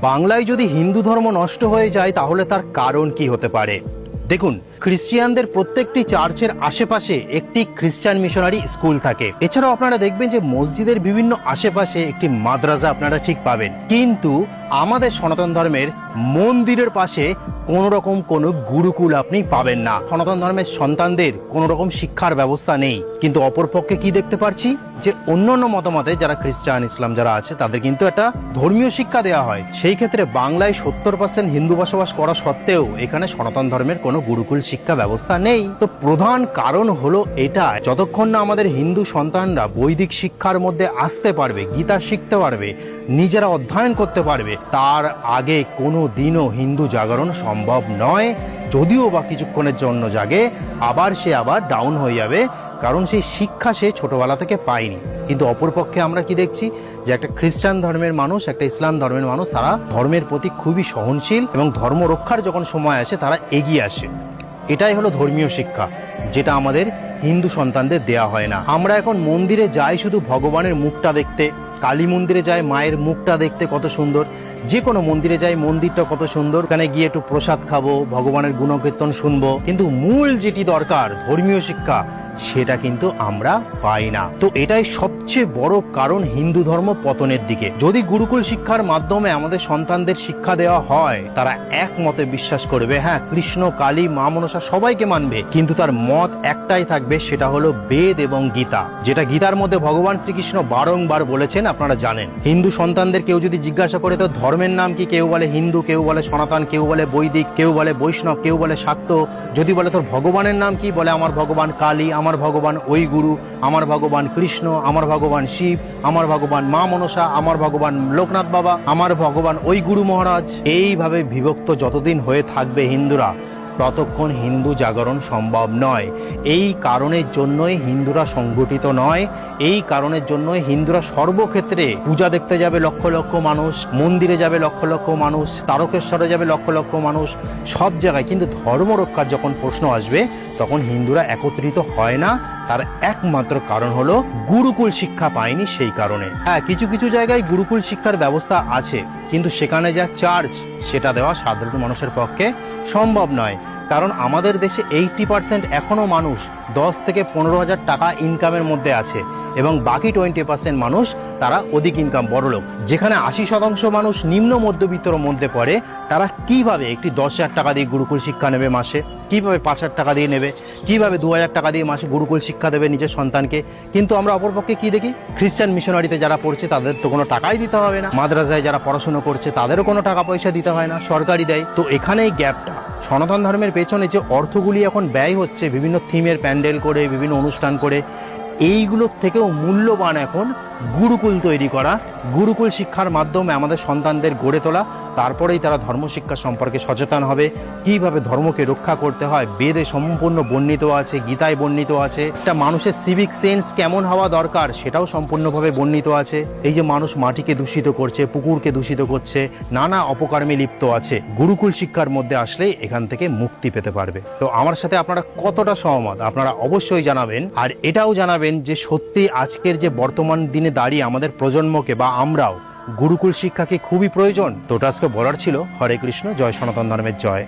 বাংলায় যদি হিন্দু ধর্ম নষ্ট হয়ে যায় তাহলে তার কারণ কি হতে পারে? দেখুন, খ্রিস্টিয়ানদের প্রত্যেকটি চার্চের আশেপাশে একটি খ্রিস্টান মিশনারি স্কুল থাকে। এছাড়াও আপনারা দেখবেন যে মসজিদের বিভিন্ন আশেপাশে একটি মাদ্রাসা আপনারা ঠিক পাবেন। কিন্তু আমাদের সনাতন ধর্মের মন্দিরের পাশে কোনো রকম কোনো গুরুকুল আপনি পাবেন না। সনাতন ধর্মের সন্তানদের কোনো রকম শিক্ষার ব্যবস্থা নেই। কিন্তু অপরপক্ষে কি দেখতে পারছি যে অন্যান্য মতামতে যারা খ্রিস্টান ইসলাম যারা আছে তাদের কিন্তু একটা ধর্মীয় শিক্ষা দেওয়া হয়। সেই ক্ষেত্রে বাংলায় 70% হিন্দু বসবাস করা সত্ত্বেও এখানে সনাতন ধর্মের কোনো গুরুকুল শিক্ষা ব্যবস্থা নেই। তো প্রধান কারণ হলো এটা, যতক্ষণ না আমাদের হিন্দু সন্তানরা বৈদিক শিক্ষার মধ্যে আসতে পারবে, গীতা শিখতে পারবে, নিজেরা অধ্যয়ন করতে পারবে, তার আগে কোনো দিনও হিন্দু জাগরণ সম্ভব নয়। যদিও বা কিছুক্ষণের জন্য জাগে, সে আবার ডাউন হয়ে যাবে, কারণ সেই শিক্ষা সে ছোটবেলা থেকে পায়নি। কিন্তু অপরপক্ষে আমরা কি দেখছি যে একটা খ্রিস্টান ধর্মের মানুষ, একটা ইসলাম ধর্মের মানুষ, তারা ধর্মের প্রতি খুবই সহনশীল এবং ধর্ম রক্ষার যখন সময় আসে তারা এগিয়ে আসে। এটাই হলো ধর্মীয় শিক্ষা, যেটা আমাদের হিন্দু সন্তানদের দেয়া হয় না। আমরা এখন মন্দিরে যাই শুধু ভগবানের মুখটা দেখতে, কালী মন্দিরে যাই মায়ের মুখটা দেখতে কত সুন্দর, যে কোনো মন্দিরে যাই মন্দিরটা কত সুন্দর, ওখানে গিয়ে একটু প্রসাদ খাবো, ভগবানের গুণকীর্তন শুনবো, কিন্তু মূল যেটি দরকার ধর্মীয় শিক্ষা সেটা কিন্তু আমরা পাই না। তো এটাই সবচেয়ে বড় কারণ হিন্দু ধর্ম পতনের দিকে। যদি গুরুকুল শিক্ষার মাধ্যমে আমাদের সন্তানদের শিক্ষা দেওয়া হয়, তারা একমতে বিশ্বাস করবে, হ্যাঁ কৃষ্ণ কালী মা মনসা সবাইকে মানবে, কিন্তু তার মত একটাই থাকবে, সেটা হলো বেদ এবং গীতা। যেটা গীতার মধ্যে ভগবান শ্রীকৃষ্ণ বারংবার বলেছেন, আপনারা জানেন। হিন্দু সন্তানদের কেউ যদি জিজ্ঞাসা করে তো ধর্মের নাম কি, কেউ বলে হিন্দু, কেউ বলে সনাতন, কেউ বলে বৈদিক, কেউ বলে বৈষ্ণব, কেউ বলে শাক্ত। যদি বলে তোর ভগবানের নাম কি, বলে আমার ভগবান কালী, আমার ভগবান ওই গুরু, আমার ভগবান কৃষ্ণ, আমার ভগবান শিব, আমার ভগবান মা মনসা, আমার ভগবান লোকনাথ বাবা, আমার ভগবান ওই গুরু মহারাজ। এইভাবে বিভক্ত যতদিন হয়ে থাকবে হিন্দুরা, ততক্ষণ হিন্দু জাগরণ সম্ভব নয়। এই কারণের জন্যই হিন্দুরা সংগঠিত নয়। এই কারণের জন্যই হিন্দুরা সর্বক্ষেত্রে পূজা দেখতে যাবে লক্ষ লক্ষ মানুষ, মন্দিরে যাবে লক্ষ লক্ষ মানুষ, তারকেশ্বরে যাবে লক্ষ লক্ষ মানুষ, সব জায়গায়। কিন্তু ধর্ম রক্ষার যখন প্রশ্ন আসবে তখন হিন্দুরা একত্রিত হয় না। তার একমাত্র কারণ হলো গুরুকুল শিক্ষা পায়নি। সেই কারণে হ্যাঁ, কিছু কিছু জায়গায় গুরুকুল শিক্ষার ব্যবস্থা আছে, কিন্তু সেখানে যা চার্জ সেটা দেওয়া সাধারণ মানুষের পক্ষে সম্ভব নয়। কারণ আমাদের দেশে 80% এখনো মানুষ 10 থেকে 15,000 টাকা ইনকামের মধ্যে আছে, এবং বাকি 20% মানুষ তারা অধিক ইনকাম বড়লোক। যেখানে 80% মানুষ নিম্ন মধ্যবিত্তর মধ্যে পড়ে, তারা কিভাবে একটি 10,000 টাকা দিয়ে গুরুকুল শিক্ষা নেবে মাসে, কিভাবে 5,000 টাকা দিয়ে নেবে, কিভাবে 2,000 টাকা দিয়ে মাসে গুরুকুল শিক্ষা দেবে নিজের সন্তানকে। কিন্তু আমরা অপরপক্ষে কি দেখি, খ্রিস্টান মিশনারিতে যারা পড়ছে তাদের তো কোনো টাকাই দিতে হবে না, মাদ্রাসায় যারা পড়াশোনা করছে তাদেরও কোনো টাকা পয়সা দিতে হয় না, সরকারি দেয়। তো এখানেই গ্যাপটা। সনাতন ধর্মের পেছনে যে অর্থগুলি এখন ব্যয় হচ্ছে বিভিন্ন থিমের প্যান্ডেল করে, বিভিন্ন অনুষ্ঠান করে, এইগুলোর থেকেও মূল্যবান এখন গুরুকুল তৈরি করা, গুরুকুল শিক্ষার মাধ্যমে আমাদের সন্তানদের গড়ে তোলা। তারপরেই তারা ধর্মশিক্ষা সম্পর্কে সচেতন হবে, কিভাবে ধর্মকে রক্ষা করতে হয় বেদে সম্পূর্ণ বর্ণিত আছে, গীতায় বর্ণিত আছে। একটা মানুষের সিভিক সেন্স কেমন হওয়া দরকার সেটাও সম্পূর্ণভাবে বর্ণিত আছে। এই যে মানুষ মাটিকে দূষিত করছে, পুকুরকে দূষিত করছে, নানা অপকর্মে লিপ্ত আছে, গুরুকুল শিক্ষার মধ্যে আসলেই এখান থেকে মুক্তি পেতে পারবে। তো আমার সাথে আপনারা কতটা সহমত আপনারা অবশ্যই জানাবেন। আর এটাও জানাবেন যে সত্যি আজকের যে বর্তমান দিনে দাঁড়িয়ে আমাদের প্রজন্মকে বা আমরাও গুরুকুল শিক্ষাকে খুবই প্রয়োজন। তো আজকে বলার ছিল। হরে কৃষ্ণ, জয় সনাতন ধর্মের জয়।